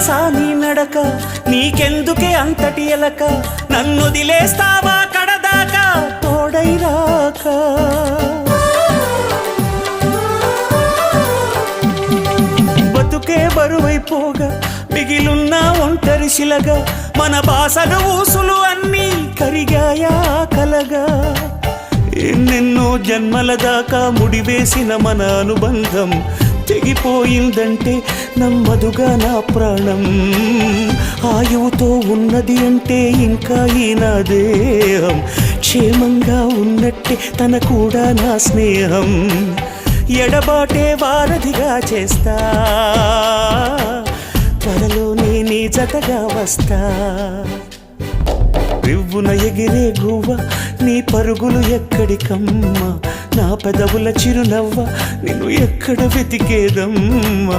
తెలుసా నీ నడక, నీకెందుకే అంతటి ఎలక, నన్నొదిలేస్తావా కడదాకా తోడై రాక. బతుకే బరువైపోగా మిగిలున్న ఒంటరి శిలగా, మన బాసలు ఊసులు అన్నీ కరిగాయా కలగా. ఎన్నెన్నో జన్మల దాకా ముడివేసిన మన అనుబంధం తెగిపోయిందంటే నమ్మదుగా నా ప్రాణం. ఆయువుతో ఉన్నది అంటే ఇంకా ఈ నా దేహం, క్షేమంగా ఉన్నట్టే తన కూడా నా స్నేహం. ఎడబాటే వారధిగా చేస్తా, త్వరలోనే నీ జతగా వస్తా. రివ్వున ఎగిరే గువ్వ నీ పరుగులు ఎక్కడికమ్మా, నా పెదవుల చిరునవ్వ నిన్ను ఎక్కడ వెతికేదమ్మా.